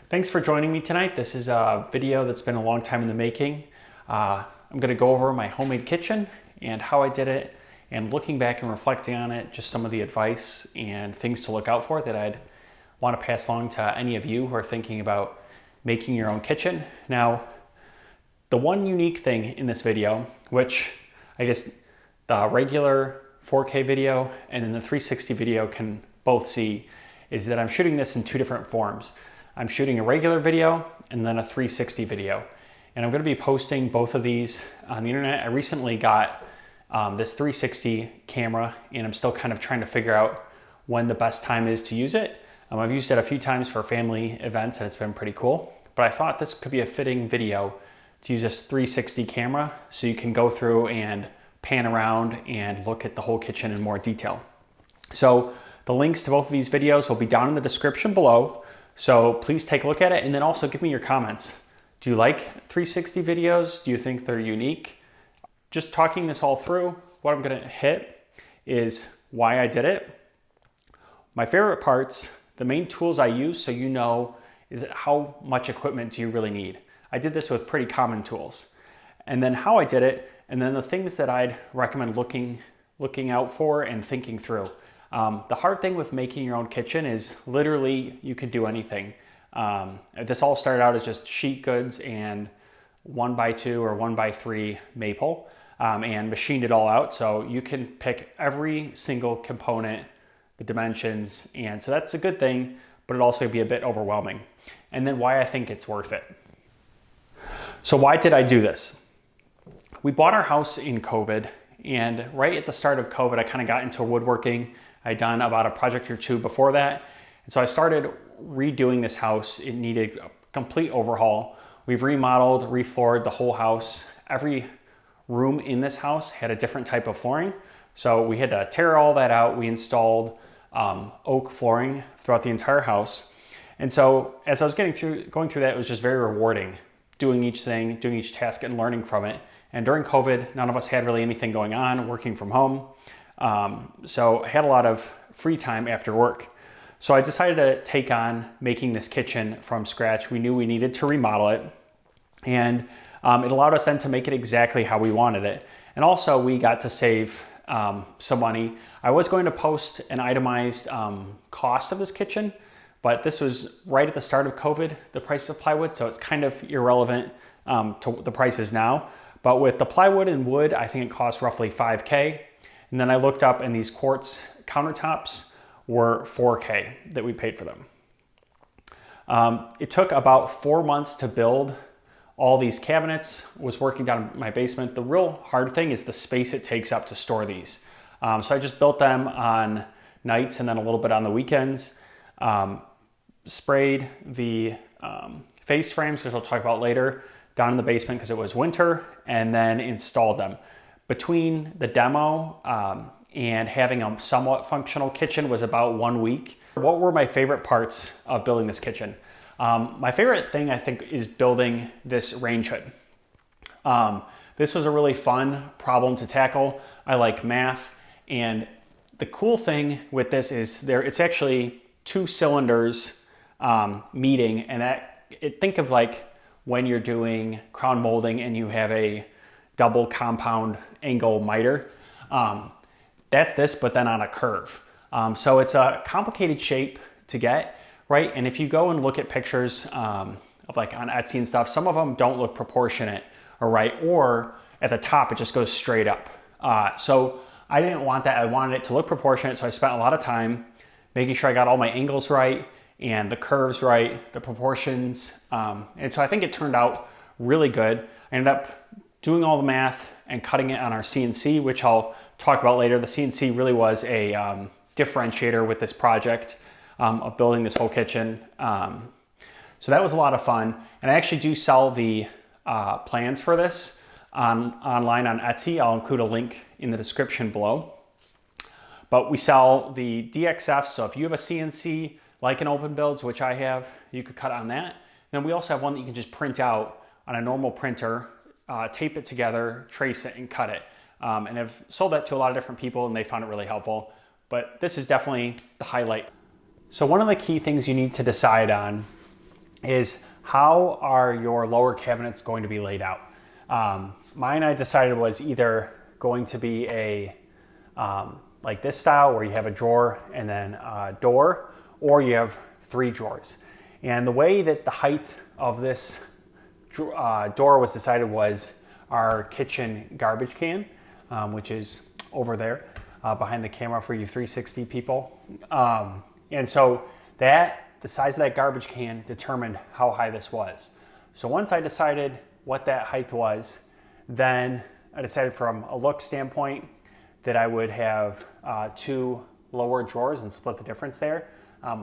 Thanks for joining me tonight. This is a video that's been a long time in the making. I'm going to go over my homemade kitchen and how I did it, and looking back and reflecting on it, just some of the advice and things to look out for that I'd want to pass along to any of you who are thinking about making your own kitchen. Now, the one unique thing in this video, which I guess the regular 4K video and then the 360 video can both see, is that I'm shooting this in two different forms. I'm shooting a regular video and then a 360 video. And I'm going to be posting both of these on the internet. I recently got this 360 camera and I'm still kind of trying to figure out when the best time is to use it. I've used it a few times for family events and it's been pretty cool. But I thought this could be a fitting video to use this 360 camera so you can go through and pan around and look at the whole kitchen in more detail. So the links to both of these videos will be down in the description below. So please take a look at it and then also give me your comments. Do you like 360 videos? Do you think they're unique? Just talking this all through, what I'm gonna hit is why I did it, my favorite parts, the main tools I use so you know is how much equipment do you really need. I did this with pretty common tools. And then how I did it, and then the things that I'd recommend looking out for and thinking through. The hard thing with making your own kitchen is literally you can do anything. This all started out as just sheet goods and 1x2 or 1x3 maple and machined it all out. So you can pick every single component, the dimensions, and so that's a good thing, but it also be a bit overwhelming. And then why I think it's worth it. So why did I do this? We bought our house in COVID, and right at the start of COVID, I kind of got into woodworking. I'd done about a project or two before that. And so I started redoing this house. It needed a complete overhaul. We've remodeled, refloored the whole house. Every room in this house had a different type of flooring. So we had to tear all that out. We installed oak flooring throughout the entire house. And so as I was going through that, it was just very rewarding, doing each thing, doing each task and learning from it. And during COVID, none of us had really anything going on, working from home. So I had a lot of free time after work. So I decided to take on making this kitchen from scratch. We knew we needed to remodel it. And it allowed us then to make it exactly how we wanted it. And also we got to save some money. I was going to post an itemized cost of this kitchen, but this was right at the start of COVID, the price of plywood. So it's kind of irrelevant to the prices now. But with the plywood and wood, I think it cost roughly $5K. And then I looked up and these quartz countertops were $4K that we paid for them. It took about 4 months to build all these cabinets. Was working down in my basement. The real hard thing is the space it takes up to store these. So I just built them on nights and then a little bit on the weekends. Sprayed the face frames, which I'll talk about later, down in the basement because it was winter, and then installed them. Between the demo and having a somewhat functional kitchen was about 1 week. What were my favorite parts of building this kitchen? My favorite thing, I think, is building this range hood. This was a really fun problem to tackle. I like math, and the cool thing with this is it's actually 2 cylinders meeting, and think of like when you're doing crown molding and you have a double compound angle mitre. That's this, but then on a curve. So it's a complicated shape to get, right? And if you go and look at pictures of like on Etsy and stuff, some of them don't look proportionate or right, or at the top, it just goes straight up. So I didn't want that. I wanted it to look proportionate. So I spent a lot of time making sure I got all my angles right and the curves right, the proportions. And so I think it turned out really good. I ended up doing all the math and cutting it on our CNC, which I'll talk about later. The CNC really was a differentiator with this project of building this whole kitchen. So that was a lot of fun. And I actually do sell the plans for this online on Etsy. I'll include a link in the description below. But we sell the DXF, so if you have a CNC like an Openbuilds, which I have, you could cut on that. Then we also have one that you can just print out on a normal printer, tape it together, trace it, and cut it. And I've sold that to a lot of different people and they found it really helpful. But this is definitely the highlight. So one of the key things you need to decide on is how are your lower cabinets going to be laid out? Mine, I decided, was either going to be a like this style where you have a drawer and then a door, or you have 3 drawers. And the way that the height of this door was decided was our kitchen garbage can, which is over there behind the camera for you 360 people. And so the size of that garbage can determined how high this was. So once I decided what that height was, then I decided from a look standpoint that I would have 2 lower drawers and split the difference there.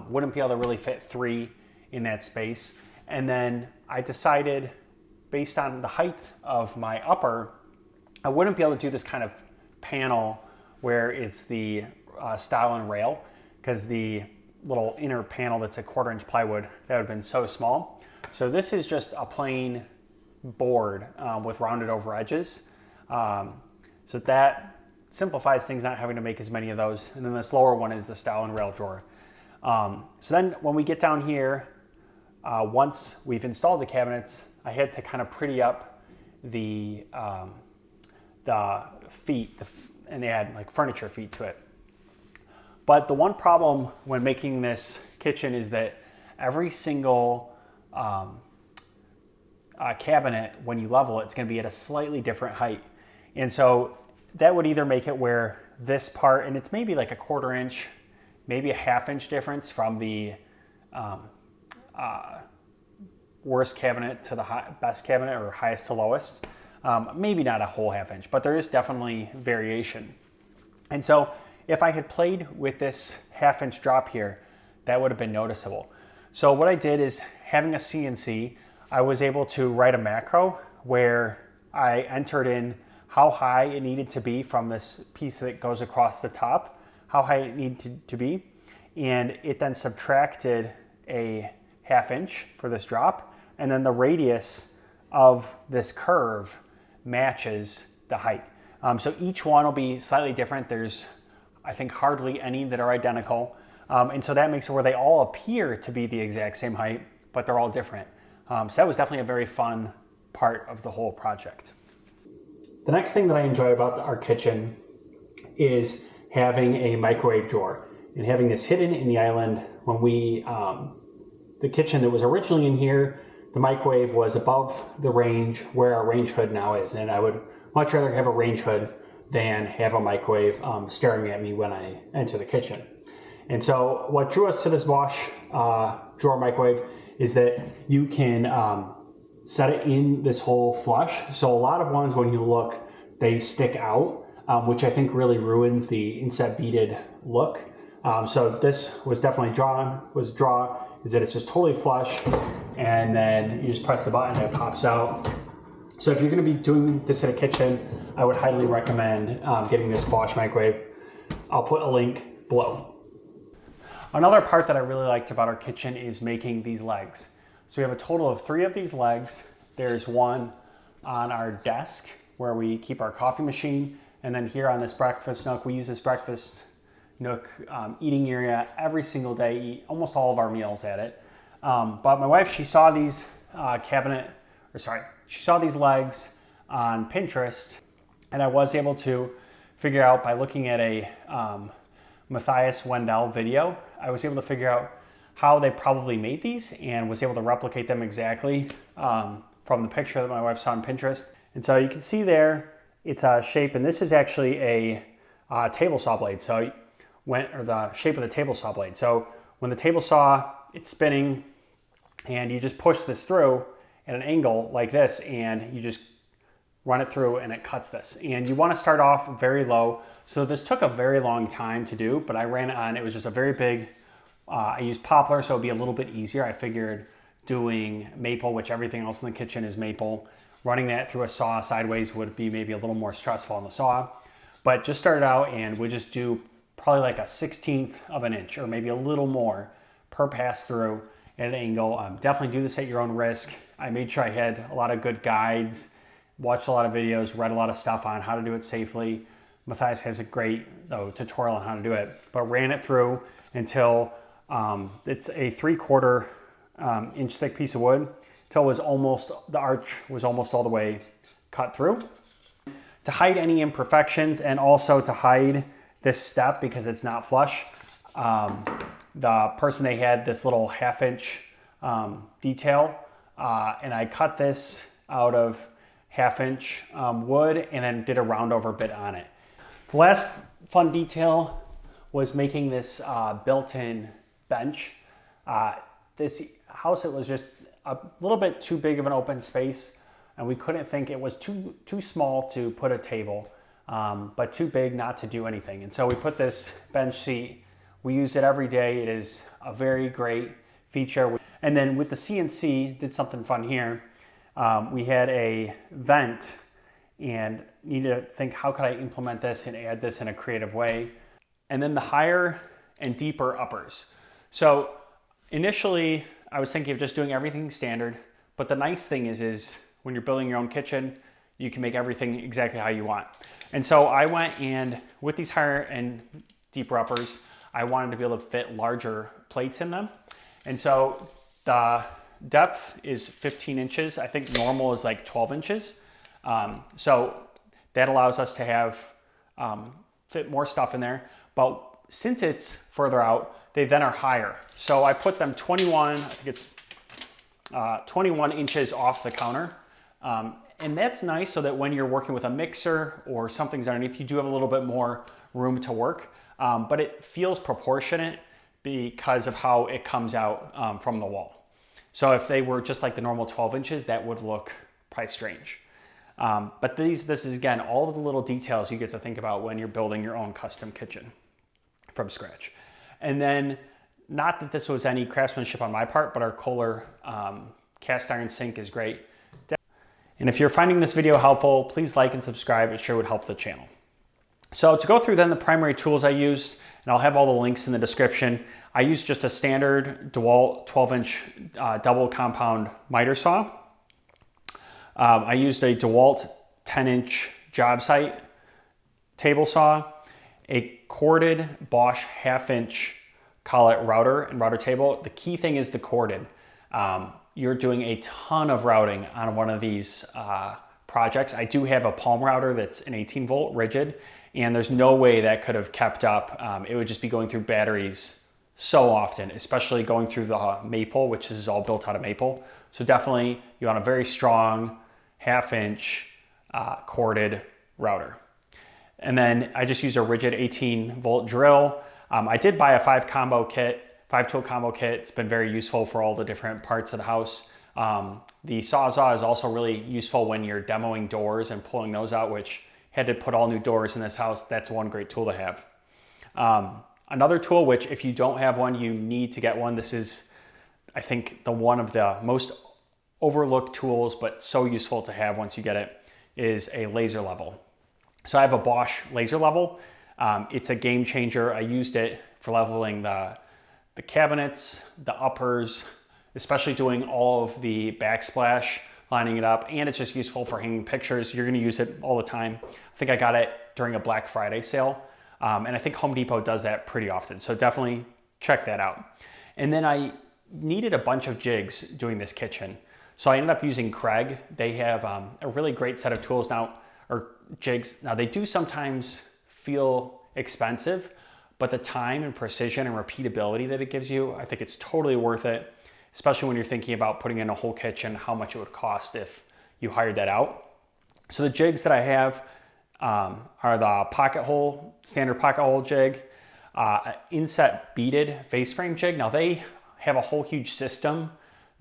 Wouldn't be able to really fit 3 in that space. And then I decided, based on the height of my upper, I wouldn't be able to do this kind of panel where it's the stile and rail, because the little inner panel that's a 1/4 inch plywood, that would have been so small. So this is just a plain board with rounded over edges. So that simplifies things, not having to make as many of those. And then this lower one is the stile and rail drawer. So then when we get down here, once we've installed the cabinets, I had to kind of pretty up the feet, and they had like furniture feet to it. But the one problem when making this kitchen is that every single cabinet, when you level it, it's going to be at a slightly different height. And so that would either make it where this part, and it's maybe like a 1/4 inch, maybe a 1/2 inch difference from the worst cabinet to the best cabinet, or highest to lowest. Maybe not a whole 1/2 inch, but there is definitely variation. And so if I had played with this 1/2 inch drop here, that would have been noticeable. So what I did is, having a CNC, I was able to write a macro where I entered in how high it needed to be from this piece that goes across the top, how high it needed to be, and it then subtracted a 1/2 inch for this drop, and then the radius of this curve matches the height. So each one will be slightly different. There's, I think, hardly any that are identical. And so that makes it where they all appear to be the exact same height, but they're all different. So that was definitely a very fun part of the whole project. The next thing that I enjoy about our kitchen is having a microwave drawer and having this hidden in the island. When we, the kitchen that was originally in here, the microwave was above the range where our range hood now is. And I would much rather have a range hood than have a microwave staring at me when I enter the kitchen. And so what drew us to this Bosch drawer microwave is that you can set it in this hole flush. So a lot of ones, when you look, they stick out, which I think really ruins the inset beaded look. So this was definitely draw, is that it's just totally flush, and then you just press the button and it pops out. So if you're going to be doing this in a kitchen, I would highly recommend getting this Bosch microwave. I'll put a link below. Another part that I really liked about our kitchen is making these legs. So we have a total of 3 of these legs. There's one on our desk where we keep our coffee machine, and then here on this breakfast nook, we use this breakfast nook eating area every single day, eat almost all of our meals at it. But my wife, she saw these she saw these legs on Pinterest, and I was able to figure out by looking at a Matthias Wendell video, I was able to figure out how they probably made these and was able to replicate them exactly from the picture that my wife saw on Pinterest. And so you can see there, it's a shape, and this is actually a table saw blade. So the shape of the table saw blade. So when the table saw, it's spinning, and you just push this through at an angle like this, and you just run it through and it cuts this. And you want to start off very low. So this took a very long time to do, but I ran it on, it was just a very big, I used poplar, so it'd be a little bit easier. I figured doing maple, which everything else in the kitchen is maple, running that through a saw sideways would be maybe a little more stressful on the saw. But just started out, and we just do probably like a 1/16 of an inch or maybe a little more per pass through at an angle. Definitely do this at your own risk. I made sure I had a lot of good guides, watched a lot of videos, read a lot of stuff on how to do it safely. Matthias has a great tutorial on how to do it, but ran it through until it's a 3/4 inch thick piece of wood until it was almost, the arch was almost all the way cut through. To hide any imperfections and also to hide this step because it's not flush, the person, they had this little 1/2 inch detail, and I cut this out of 1/2 inch wood and then did a round over bit on it. The last fun detail was making this built-in bench. This house, it was just a little bit too big of an open space, and we couldn't think, it was too small to put a table, but too big not to do anything. And so we put this bench seat. We use it every day. It is a very great feature. And then with the CNC, did something fun here. We had a vent and needed to think, how could I implement this and add this in a creative way? And then the higher and deeper uppers. So initially, I was thinking of just doing everything standard, but the nice thing is when you're building your own kitchen, you can make everything exactly how you want. And so I went, and with these higher and deeper uppers, I wanted to be able to fit larger plates in them. And so the depth is 15 inches. I think normal is like 12 inches. So that allows us to have fit more stuff in there. But since it's further out, they then are higher. So I put them 21, I think it's 21 inches off the counter. And that's nice so that when you're working with a mixer or something's underneath, you do have a little bit more room to work. But it feels proportionate because of how it comes out from the wall. So if they were just like the normal 12 inches, that would look probably strange. But this is again, all of the little details you get to think about when you're building your own custom kitchen from scratch. And then, not that this was any craftsmanship on my part, but our Kohler cast iron sink is great. And if you're finding this video helpful, please like and subscribe. It sure would help the channel. So to go through then the primary tools I used, and I'll have all the links in the description. I used just a standard Dewalt 12-inch double compound miter saw. I used a Dewalt 10-inch jobsite table saw, a corded Bosch 1/2 inch collet router and router table. The key thing is the corded. You're doing a ton of routing on one of these projects. I do have a palm router that's an 18 volt Ridgid, and there's no way that could have kept up. It would just be going through batteries so often, especially going through the maple, which is all built out of maple. So definitely you want a very strong 1/2 inch corded router. And then I just used a Ridgid 18 volt drill. I did buy a 5 tool combo kit. It's been very useful for all the different parts of the house. The Sawzall is also really useful when you're demoing doors and pulling those out, which had to put all new doors in this house. That's one great tool to have. Another tool, which if you don't have one, you need to get one. This is, I think, one of the most overlooked tools, but so useful to have once you get it, is a laser level. So I have a Bosch laser level. It's a game changer. I used it for leveling the cabinets, the uppers, especially doing all of the backsplash, lining it up, and it's just useful for hanging pictures. You're gonna use it all the time. I think I got it during a Black Friday sale, and I think Home Depot does that pretty often, so definitely check that out. And then I needed a bunch of jigs doing this kitchen, so I ended up using Kreg. They have a really great set of tools now, or jigs. Now they do sometimes feel expensive, but the time and precision and repeatability that it gives you, I think it's totally worth it, especially when you're thinking about putting in a whole kitchen, how much it would cost if you hired that out. So the jigs that I have are the pocket hole, standard pocket hole jig, Inset beaded face frame jig. Now they have a whole huge system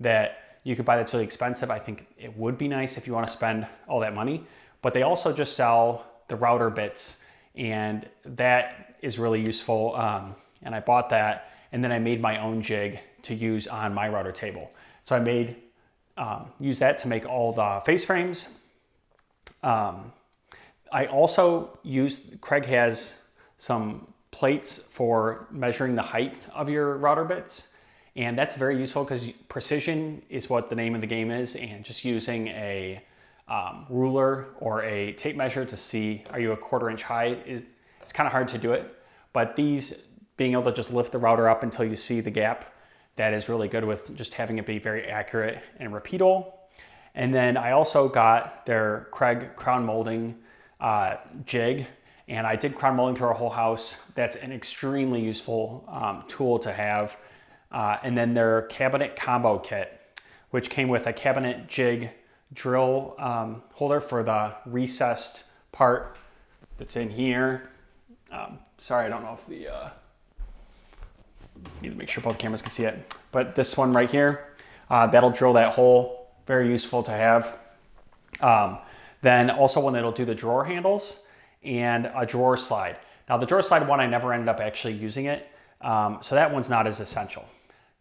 that you could buy that's really expensive. I think it would be nice if you want to spend all that money, but they also just sell the router bits, and that is really useful. And I bought that, and then I made my own jig to use on my router table. So I used that to make all the face frames. I also used, Kreg has some plates for measuring the height of your router bits, and that's very useful because precision is what the name of the game is, and just using a ruler or a tape measure to see, are you a 1/4 inch high, it's kind of hard to do it. But these, being able to just lift the router up until you see the gap, that is really good with just having it be very accurate and repeatable. And then I also got their Kreg Crown molding jig, and I did crown molding through our whole house. That's an extremely useful tool to have. And then their cabinet combo kit, which came with a cabinet jig drill holder for the recessed part that's in here. Sorry, I don't know if the, need to make sure both cameras can see it, but this one right here, that'll drill that hole. Very useful to have. Then also one that'll do the drawer handles and a drawer slide. Now the drawer slide one, I never ended up actually using it. So that one's not as essential.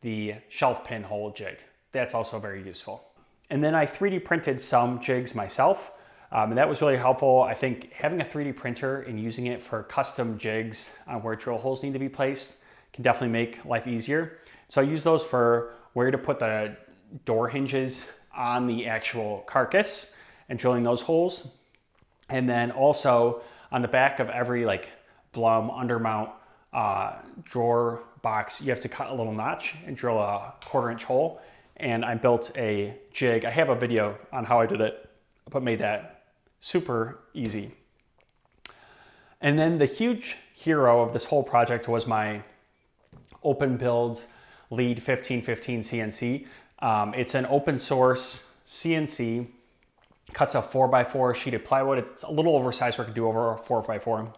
The shelf pin hole jig, that's also very useful. And then I 3D printed some jigs myself. And that was really helpful. I think having a 3D printer and using it for custom jigs where drill holes need to be placed can definitely make life easier. So I use those for where to put the door hinges on the actual carcass and drilling those holes. And then also on the back of every like Blum undermount drawer box, you have to cut a little notch and drill a 1/4 inch hole. And I built a jig. I have a video on how I did it, but made that super easy. And then the huge hero of this whole project was my Openbuilds LEAD 1515 CNC. It's an open source CNC, cuts a 4x4 sheet of plywood. It's a little oversized for it to do over a 4x4.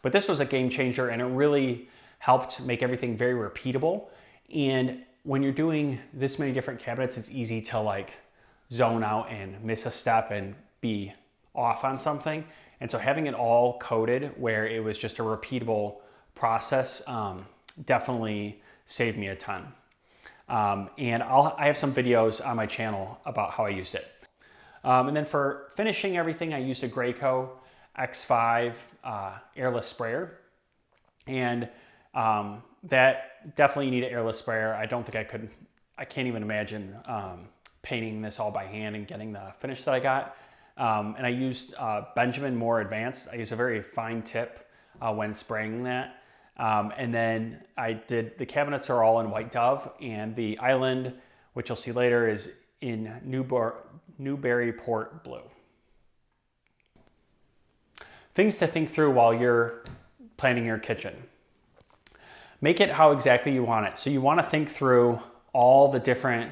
But this was a game changer, and it really helped make everything very repeatable. And when you're doing this many different cabinets, it's easy to like zone out and miss a step and be off on something. And so having it all coded where it was just a repeatable process definitely saved me a ton. And I have some videos on my channel about how I used it. And then for finishing everything, I used a Graco X5 airless sprayer. And that definitely need an airless sprayer. I don't think I can't even imagine painting this all by hand and getting the finish that I got. And I used Benjamin Moore Advanced. I use a very fine tip when spraying that. And then the cabinets are all in white dove, and the island, which you'll see later, is in Newburyport blue. Things to think through while you're planning your kitchen. Make it how exactly you want it. So you want to think through all the different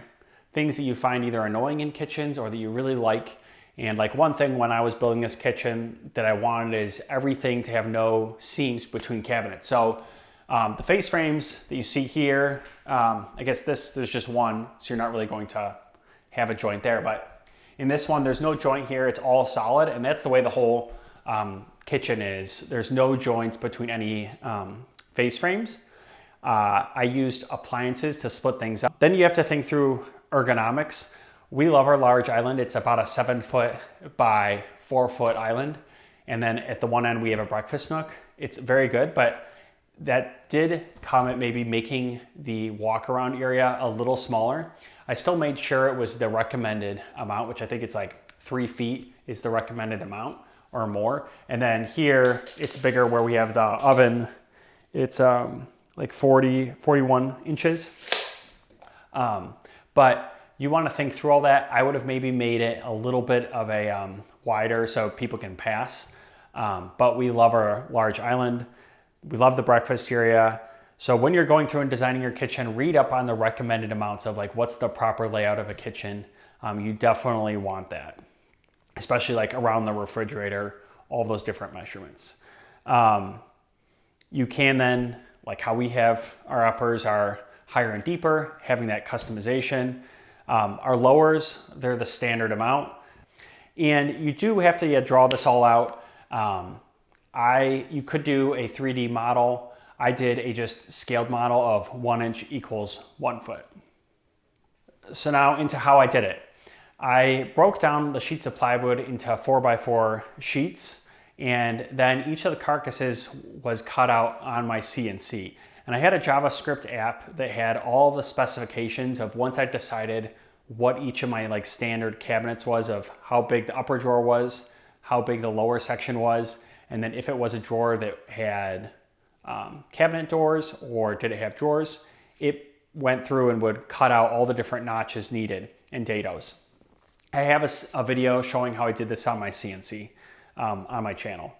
things that you find either annoying in kitchens or that you really like. And like one thing when I was building this kitchen that I wanted is everything to have no seams between cabinets. So the face frames that you see here, I guess there's just one, so you're not really going to have a joint there. But in this one, there's no joint here. It's all solid, and that's the way the whole kitchen is. There's no joints between any face frames. I used appliances to split things up. Then you have to think through ergonomics. We love our large island. It's about a 7-foot by 4-foot island. And then at the one end, we have a breakfast nook. It's very good, but that did come at maybe making the walk around area a little smaller. I still made sure it was the recommended amount, which I think it's like 3 feet is the recommended amount or more. And then here it's bigger where we have the oven. It's like 41 inches. But you want to think through all that. I would have maybe made it a little bit of a wider so people can pass. But we love our large island. We love the breakfast area. So when you're going through and designing your kitchen, read up on the recommended amounts of like what's the proper layout of a kitchen. You definitely want that, especially like around the refrigerator, all those different measurements. You can then, like how we have our uppers are higher and deeper, having that customization. Our lowers, they're the standard amount. And you do have to draw this all out. You could do a 3D model. I did a just scaled model of 1 inch equals 1 foot. So now into how I did it. I broke down the sheets of plywood into 4x4 sheets, and then each of the carcasses was cut out on my CNC. And I had a JavaScript app that had all the specifications of once I decided what each of my like standard cabinets was, of how big the upper drawer was, how big the lower section was, and then if it was a drawer that had cabinet doors or did it have drawers, it went through and would cut out all the different notches needed and dados. I have a video showing how I did this on my CNC on my channel.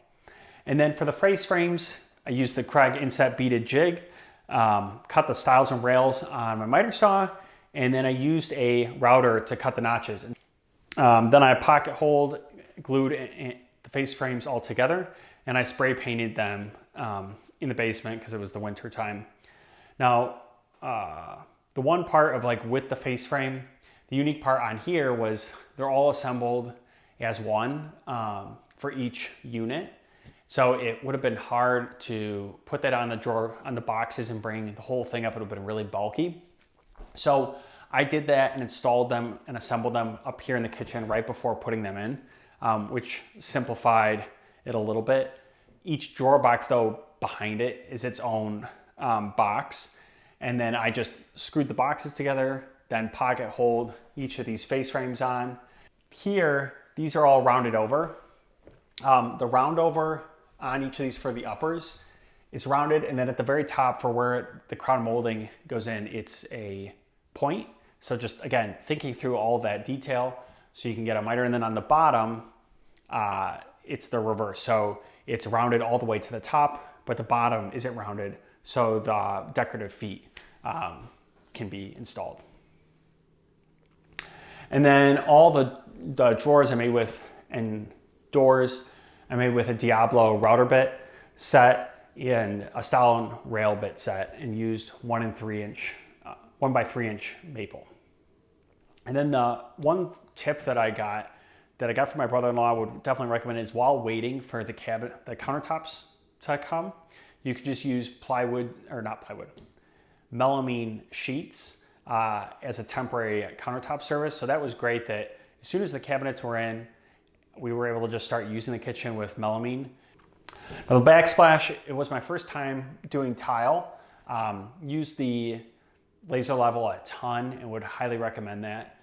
And then for the face frames, I used the Kreg Inset beaded jig, cut the stiles and rails on my miter saw, and then I used a router to cut the notches. Then I pocket holed, glued the face frames all together, and I spray painted them in the basement because it was the winter time. Now, the one part of like with the face frame, the unique part on here was they're all assembled as one for each unit. So it would have been hard to put that on the drawer, on the boxes, and bring the whole thing up. It would have been really bulky. So I did that and installed them and assembled them up here in the kitchen right before putting them in, which simplified it a little bit. Each drawer box though behind it is its own box. And then I just screwed the boxes together, then pocket hold each of these face frames on. Here, these are all rounded over. The round over on each of these for the uppers is rounded, and then at the very top for where the crown molding goes in, it's a point. So just again, thinking through all that detail so you can get a miter. And then on the bottom, it's the reverse. So it's rounded all the way to the top, but the bottom isn't rounded, so the decorative feet can be installed. And then all the drawers I made with, and doors, I made with a Diablo router bit set and a stile and rail bit set, and used 1 by 3 inch maple. And then the one tip that I got from my brother-in-law, I would definitely recommend, is while waiting for the countertops to come, you could just use melamine sheets as a temporary countertop service. So that was great that as soon as the cabinets were in, we were able to just start using the kitchen with melamine. Now the backsplash, it was my first time doing tile. Used the laser level a ton and would highly recommend that.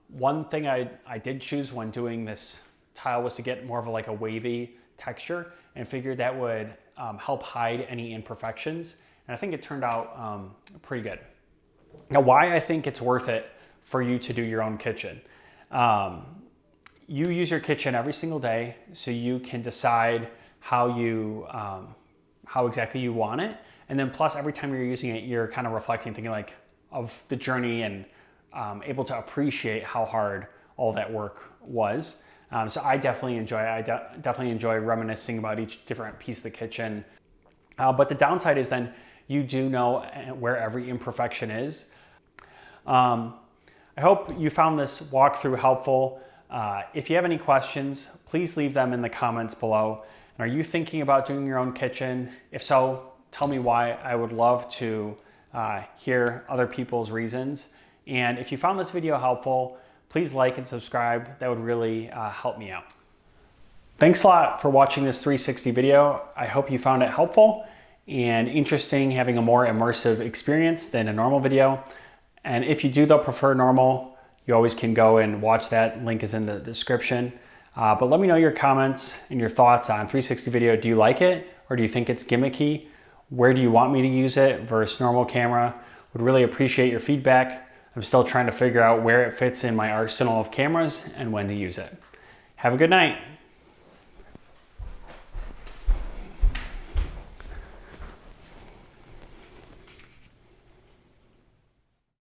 One thing I did choose when doing this tile was to get more of a wavy texture, and figured that would help hide any imperfections. And I think it turned out pretty good. Now, why I think it's worth it for you to do your own kitchen. You use your kitchen every single day, so you can decide how exactly you want it. And then plus every time you're using it, you're kind of reflecting, thinking of the journey, and able to appreciate how hard all that work was. So I definitely enjoy it. I definitely enjoy reminiscing about each different piece of the kitchen. But the downside is then you do know where every imperfection is. I hope you found this walkthrough helpful. If you have any questions, please leave them in the comments below. And are you thinking about doing your own kitchen? If so, tell me why. I would love to hear other people's reasons. And if you found this video helpful, please like and subscribe. That would really help me out. Thanks a lot for watching this 360 video. I hope you found it helpful and interesting, having a more immersive experience than a normal video. And if you do though prefer normal, you always can go and watch that. Link is in the description. But let me know your comments and your thoughts on 360 video. Do you like it, or do you think it's gimmicky? Where do you want me to use it versus normal camera? Would really appreciate your feedback. I'm still trying to figure out where it fits in my arsenal of cameras and when to use it. Have a good night.